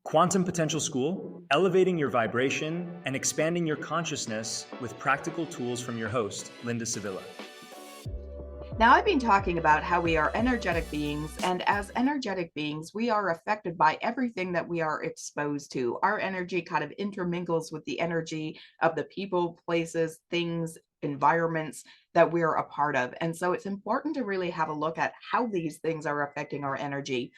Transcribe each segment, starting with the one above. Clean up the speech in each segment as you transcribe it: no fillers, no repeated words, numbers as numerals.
Quantum Potential School, elevating your vibration and expanding your consciousness with practical tools from your host, Linda Sevilla. Now, I've been talking about how we are energetic beings, and as energetic beings, we are affected by everything that we are exposed to. Our energy kind of intermingles with the energy of the people, places, things, environments that we're a part of. And so it's important to really have a look at how these things are affecting our energy.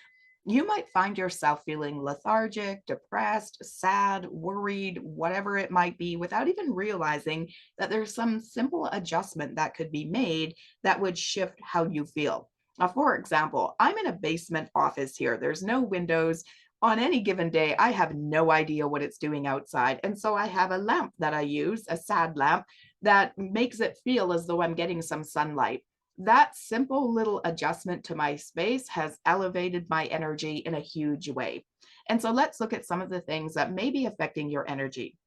You might find yourself feeling lethargic, depressed, sad, worried, whatever it might be, without even realizing that there's some simple adjustment that could be made that would shift how you feel. For example, I'm in a basement office here. There's no windows. On any given day, I have no idea what it's doing outside. And so I have a lamp that I use, a sad lamp, that makes it feel as though I'm getting some sunlight. That simple little adjustment to my space has elevated my energy in a huge way. And so let's look at some of the things that may be affecting your energy.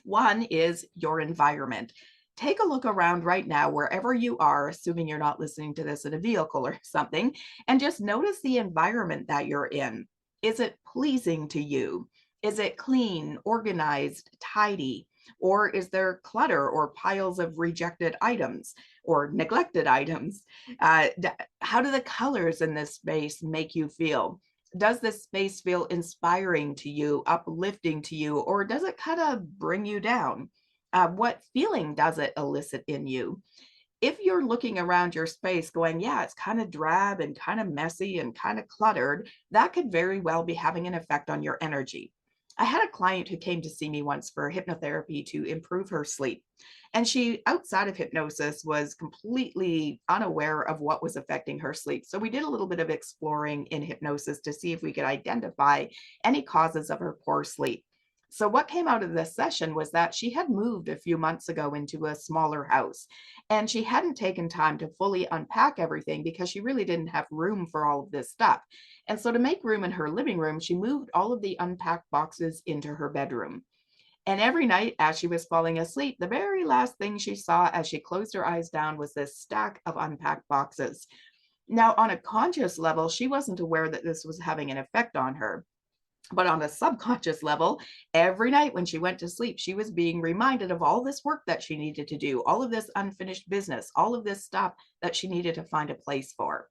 One is your environment. Take a look around right now, wherever you are, assuming you're not listening to this in a vehicle or something, and just notice the environment that you're in. Is it pleasing to you? Is it clean, organized, tidy? Or is there clutter or piles of rejected items or neglected items? How do the colors in this space make you feel? Does this space feel inspiring to you, uplifting to you, or does it kind of bring you down? What feeling does it elicit in you? If you're looking around your space going, yeah, it's kind of drab and kind of messy and kind of cluttered, that could very well be having an effect on your energy. I had a client who came to see me once for hypnotherapy to improve her sleep. And she, outside of hypnosis, was completely unaware of what was affecting her sleep. So we did a little bit of exploring in hypnosis to see if we could identify any causes of her poor sleep. So, what came out of this session was that she had moved a few months ago into a smaller house, and she hadn't taken time to fully unpack everything because she really didn't have room for all of this stuff. And so, to make room in her living room, she moved all of the unpacked boxes into her bedroom. And every night as she was falling asleep, the very last thing she saw as she closed her eyes down was this stack of unpacked boxes. Now, on a conscious level, she wasn't aware that this was having an effect on her. But on a subconscious level, every night when she went to sleep, she was being reminded of all this work that she needed to do, all of this unfinished business, all of this stuff that she needed to find a place for.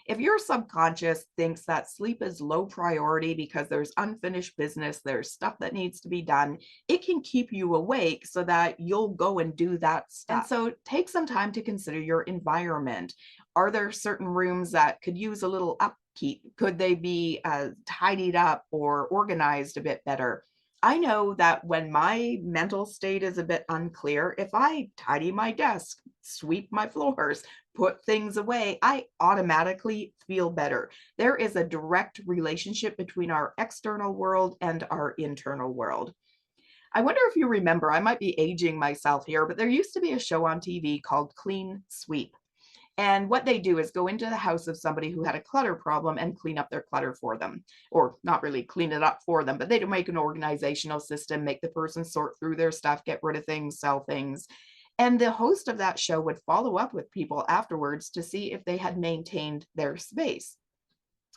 If your subconscious thinks that sleep is low priority because there's unfinished business, there's stuff that needs to be done, it can keep you awake so that you'll go and do that stuff. And so take some time to consider your environment. Are there certain rooms that could use a little upkeep? Could they be tidied up or organized a bit better? I know that when my mental state is a bit unclear, if I tidy my desk, sweep my floors, put things away, I automatically feel better. There is a direct relationship between our external world and our internal world. I wonder if you remember, I might be aging myself here, but there used to be a show on TV called Clean Sweep. And what they do is go into the house of somebody who had a clutter problem and clean up their clutter for them, or not really clean it up for them, but they do make an organizational system, make the person sort through their stuff, get rid of things, sell things. And the host of that show would follow up with people afterwards to see if they had maintained their space.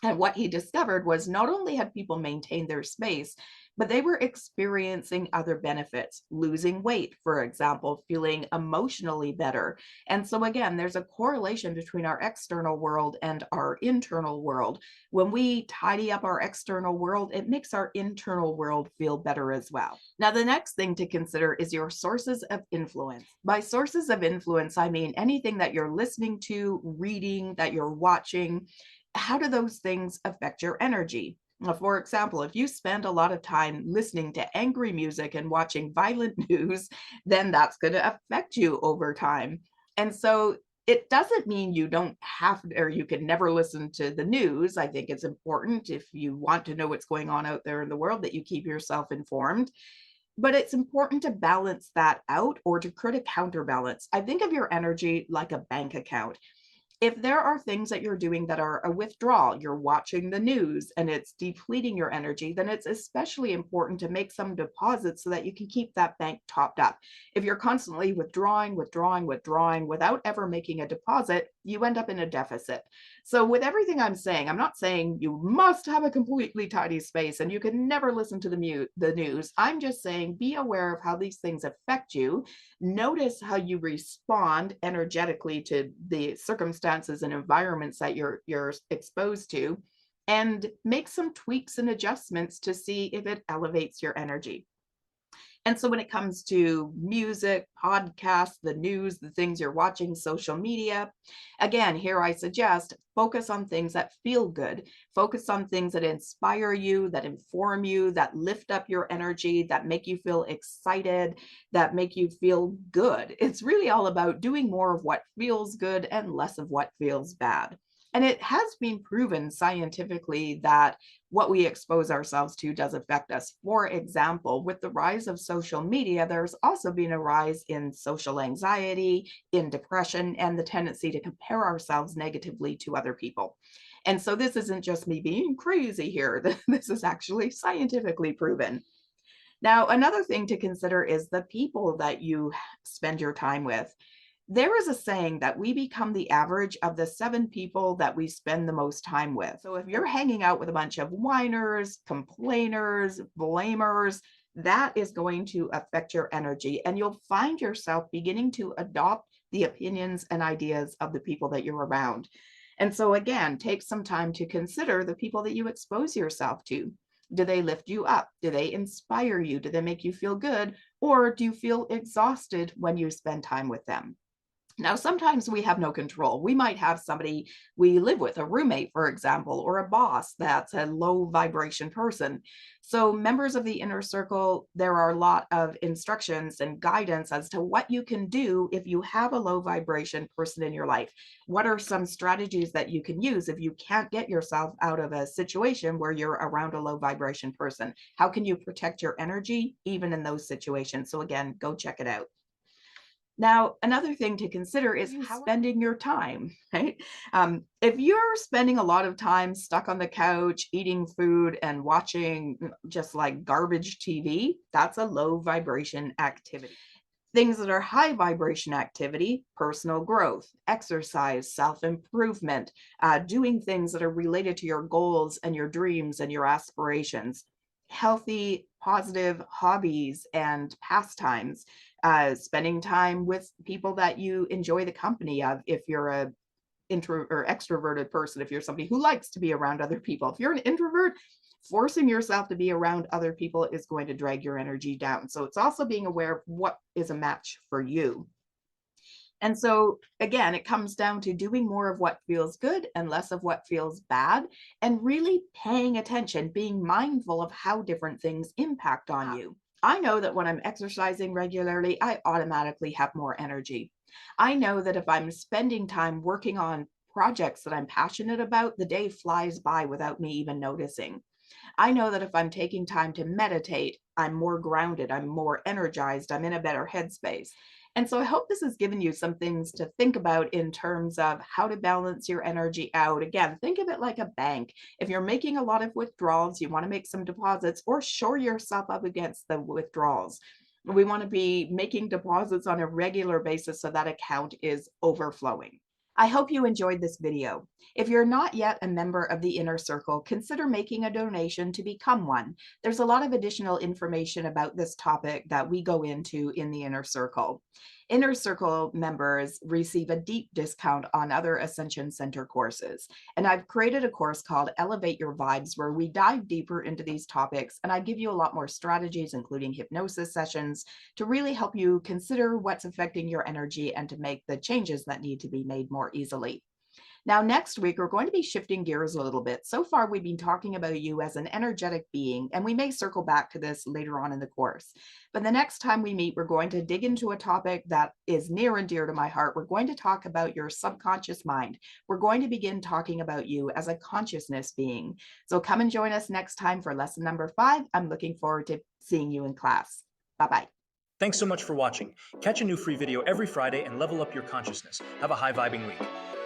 And what he discovered was not only had people maintained their space, but they were experiencing other benefits, losing weight, for example, feeling emotionally better. And so, again, there's a correlation between our external world and our internal world. When we tidy up our external world, it makes our internal world feel better as well. Now, the next thing to consider is your sources of influence. By sources of influence, I mean anything that you're listening to, reading, that you're watching. How do those things affect your energy? For example, if you spend a lot of time listening to angry music and watching violent news, then that's going to affect you over time. And so it doesn't mean you don't have or you can never listen to the news. I think it's important if you want to know what's going on out there in the world that you keep yourself informed. But it's important to balance that out or to create a counterbalance. I think of your energy like a bank account. If there are things that you're doing that are a withdrawal, you're watching the news and it's depleting your energy, then it's especially important to make some deposits so that you can keep that bank topped up. If you're constantly withdrawing without ever making a deposit, you end up in a deficit. So, with everything I'm saying, I'm not saying you must have a completely tidy space and you can never listen to the news. I'm just saying be aware of how these things affect you. Notice how you respond energetically to the circumstances and environments that you're exposed to, and make some tweaks and adjustments to see if it elevates your energy. And so when it comes to music, podcasts, the news, the things you're watching, social media, again, here I suggest focus on things that feel good. Focus on things that inspire you, that inform you, that lift up your energy, that make you feel excited, that make you feel good. It's really all about doing more of what feels good and less of what feels bad. And it has been proven scientifically that what we expose ourselves to does affect us. For example, with the rise of social media, there's also been a rise in social anxiety, in depression, and the tendency to compare ourselves negatively to other people. And so this isn't just me being crazy here. This is actually scientifically proven. Now, another thing to consider is the people that you spend your time with. There is a saying that we become the average of the 7 people that we spend the most time with. So if you're hanging out with a bunch of whiners, complainers, blamers, that is going to affect your energy. And you'll find yourself beginning to adopt the opinions and ideas of the people that you're around. And so, again, take some time to consider the people that you expose yourself to. Do they lift you up? Do they inspire you? Do they make you feel good? Or do you feel exhausted when you spend time with them? Now, sometimes we have no control. We might have somebody we live with, a roommate, for example, or a boss that's a low vibration person. So, members of the inner circle, there are a lot of instructions and guidance as to what you can do if you have a low vibration person in your life. What are some strategies that you can use if you can't get yourself out of a situation where you're around a low vibration person? How can you protect your energy even in those situations? So, again, go check it out. Now, another thing to consider is how spending your time, right? If you're spending a lot of time stuck on the couch, eating food and watching just like garbage TV, that's a low vibration activity. Things that are high vibration activity, personal growth, exercise, self improvement, doing things that are related to your goals and your dreams and your aspirations, healthy, positive hobbies and pastimes, spending time with people that you enjoy the company of. If you're a intro or extroverted person, if you're somebody who likes to be around other people, if you're an introvert, forcing yourself to be around other people is going to drag your energy down. So it's also being aware of what is a match for you. And so, again, it comes down to doing more of what feels good and less of what feels bad, and really paying attention, being mindful of how different things impact on you. I know that when I'm exercising regularly, I automatically have more energy. I know that if I'm spending time working on projects that I'm passionate about, the day flies by without me even noticing. I know that if I'm taking time to meditate, I'm more grounded, I'm more energized, I'm in a better headspace. And so I hope this has given you some things to think about in terms of how to balance your energy out. Again, think of it like a bank. If you're making a lot of withdrawals, you want to make some deposits or shore yourself up against the withdrawals. We want to be making deposits on a regular basis so that account is overflowing. I hope you enjoyed this video. If you're not yet a member of the Inner Circle, consider making a donation to become one. There's a lot of additional information about this topic that we go into in the Inner Circle. Inner Circle members receive a deep discount on other Ascension Center courses. And I've created a course called Elevate Your Vibes, where we dive deeper into these topics. And I give you a lot more strategies, including hypnosis sessions, to really help you consider what's affecting your energy and to make the changes that need to be made more easily. Now, next week, we're going to be shifting gears a little bit. So far, we've been talking about you as an energetic being, and we may circle back to this later on in the course. But the next time we meet, we're going to dig into a topic that is near and dear to my heart. We're going to talk about your subconscious mind. We're going to begin talking about you as a consciousness being. So come and join us next time for lesson number 5. I'm looking forward to seeing you in class. Bye-bye. Thanks so much for watching. Catch a new free video every Friday and level up your consciousness. Have a high vibing week.